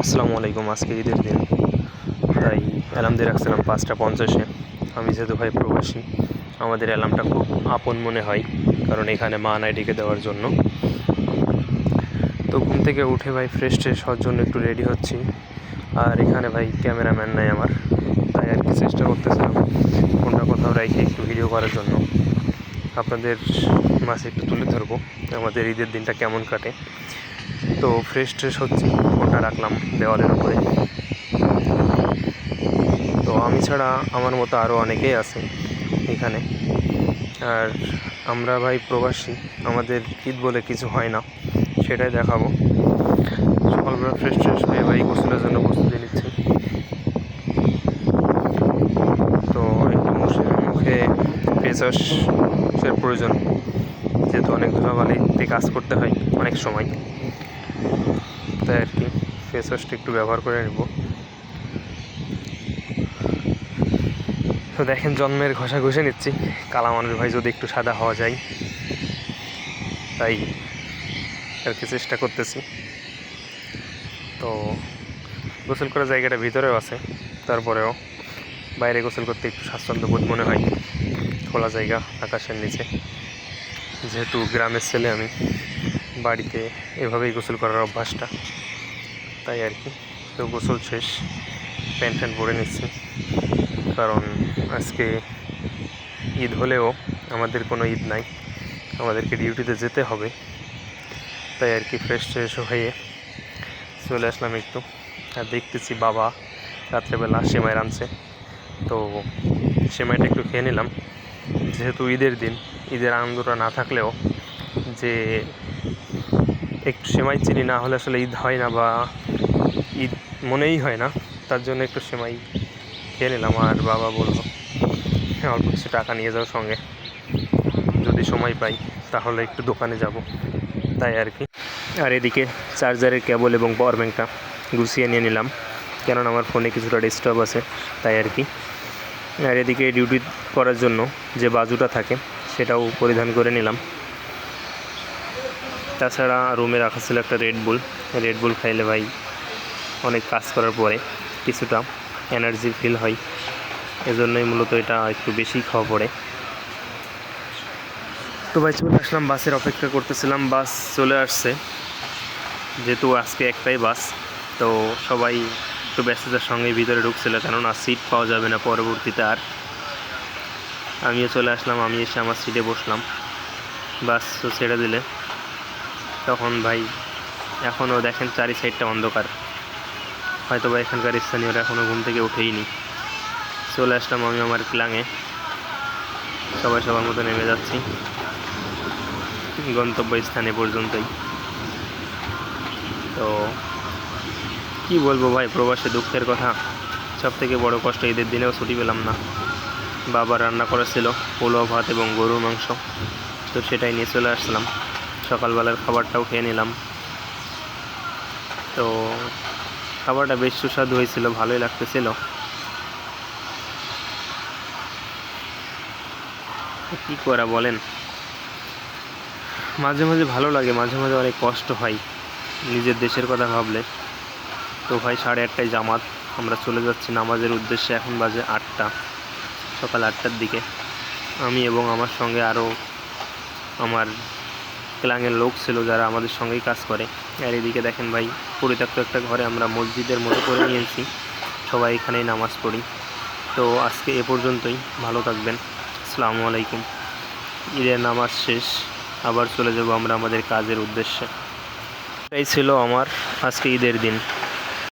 আসসালামু আলাইকুম। আজকে ঈদের দিন, তাই অ্যালার্ম দিয়ে রাখছিলাম 5:50-এ। আমি যেহেতু ভাই প্রবাসী, আমাদের অ্যালার্মটা খুব আপন মনে হয়, কারণ এখানে মা নাই ডেকে দেওয়ার জন্য। তো ঘুম থেকে উঠে ভাই ফ্রেশ ট্রেশ হওয়ার জন্য একটু রেডি হচ্ছি। আর এখানে ভাই ক্যামেরাম্যান নাই আমার, তাই আর কি চেষ্টা করতেছিলাম ফোনটা কোথাও রেখে একটু ভিডিও করার জন্য আপনাদের মাঝে একটু তুলে ধরবো আমাদের ঈদের দিনটা কেমন কাটে। তো ফ্রেশ ট্রেশ হচ্ছি, ফোনটা রাখলাম দেওয়ালের উপরে। তো আমি ছাড়া আমার মতো আরও অনেকেই আছে এখানে। আর আমরা ভাই প্রবাসী, আমাদের ঈদ বলে কিছু হয় না, সেটাই দেখাবো। সকালবেলা ফ্রেশ ট্রেশ হয়ে ভাই গোসলের জন্য প্রস্তুতি নিচ্ছি। তো একটু মুখে ফেস ওয়াশের প্রয়োজন, যেহেতু অনেক ধুলাবালিতে কাজ করতে হয় অনেক সময়, তাই আর কি ফেস ওয়াশটা একটু ব্যবহার করে নেব। তো দেখেন, জন্মের ঘষা ঘষে নিচ্ছি। কালা মানুষ ভাই, যদি একটু সাদা হওয়া যায়, তাই আর কি চেষ্টা করতেছি। তো গোসল করার জায়গাটা ভিতরেও আছে, তারপরেও বাইরে গোসল করতে একটু স্বাচ্ছন্দ্য বোধ মনে হয়, খোলা জায়গা আকাশের নিচে। যেহেতু গ্রামের ছেলে আমি, বাড়িতে এভাবেই গোসল করার অভ্যাসটা, তাই আর কি। তো গোসল শেষ, প্যান্ট ফ্যান্ট পরে নিচ্ছি, কারণ আজকে ঈদ হলেও আমাদের কোনো ঈদ নাই, আমাদেরকে ডিউটিতে যেতে হবে। তাই আর কি ফ্রেশ ট্রেশ হয়ে চলে আসলাম একটু। আর দেখতেছি বাবা রাত্রেবেলা সেমাই রাঁধছে, তো সেমাইটা একটু খেয়ে নিলাম। যেহেতু ঈদের দিন, ঈদের আনন্দটা না থাকলেও যে একটু সেমাই চিনি না হলে আসলে ঈদ হয় না, বা ঈদ মনেই হয় না, তার জন্য একটু সেমাই খেয়ে নিলাম। আর বাবা বললো অল্প কিছু টাকা নিয়ে যাও সঙ্গে, যদি সময় পাই তাহলে একটু দোকানে যাব, তাই আর কি। আর এদিকে চার্জারের কেবল এবং পাওয়ার ব্যাঙ্কটা গুছিয়ে নিয়ে নিলাম, কেননা আমার ফোনে কিছুটা ডিস্টার্ব আছে, তাই আর কি। আর এদিকে ডিউটি করার জন্য যে বাজুটা থাকে সেটাও পরিধান করে নিলাম। তাছাড়া রুমে রাখা ছিল একটা রেডবুল খাইলে ভাই অনেক কাজ করার পরে কিছুটা এনার্জি ফিল হয়, এজন্যই মূলত এটা একটু বেশি খাওয়া পড়ে। তো ভাই চলে আসলাম, বাসের অপেক্ষা করতেছিলাম, বাস চলে আসছে। যেহেতু আজকে একটাই বাস, তো সবাই একটু ব্যস্ততার সঙ্গে ভিতরে ঢুকছিল, কেননা সিট পাওয়া যাবে না পরবর্তীতে। আর আমিও চলে আসলাম, আমি এসে আমার সিটে বসলাম। বাস তো ছেড়ে দিলে তখন ভাই, এখনও দেখেন চারি সাইডটা অন্ধকার, হয়তো বা এখানকার স্থানীয়রা এখনও ঘুম থেকে উঠেইনি। চলে আসলাম আমি আমার ক্লাঙে, সবাই সবার মতো নেমে যাচ্ছি গন্তব্যস্থানে পর্যন্তই। তো কি বলবো ভাই, প্রবাসে দুঃখের কথা। সব থেকে বড় কষ্ট, ঈদের দিনেও ছুটি পেলাম না। বাবা রান্না করেছিল পোলাও ভাত এবং গরুর মাংস, তো সেটাই নিয়ে চলে আসলাম। সকালবেলার খাবারটাও খেয়ে নিলাম। তো খাবারটা বেশ সুস্বাদু হয়েছিল, ভালোই লাগতেছিল। কী করা বলেন, মাঝে মাঝে ভালো লাগে, মাঝে মাঝে অনেক কষ্ট হয় নিজের দেশের কথা ভাবলে। তো ভাই 8:30টায় জামাত, আমরা চলে যাচ্ছি নামাজের উদ্দেশ্যে। এখন বাজে 8টা, সকাল 8টার দিকে। আমি এবং আমার সঙ্গে আরও আমার ক্লাঙের লোক ছিল, যারা আমাদের সঙ্গেই কাজ করে। আর এদিকে দেখেন ভাই, পরিত্যক্ত একটা ঘরে আমরা মসজিদের মতো করে নিয়েছি, সবাই এখানেই নামাজ পড়ি। তো আজকে এ পর্যন্তই, ভালো থাকবেন, আসসালামু আলাইকুম। ঈদের নামাজ শেষ, আবার চলে যাব আমরা আমাদের কাজের উদ্দেশ্যে। এটাই ছিল আমার আজকে ঈদের দিন।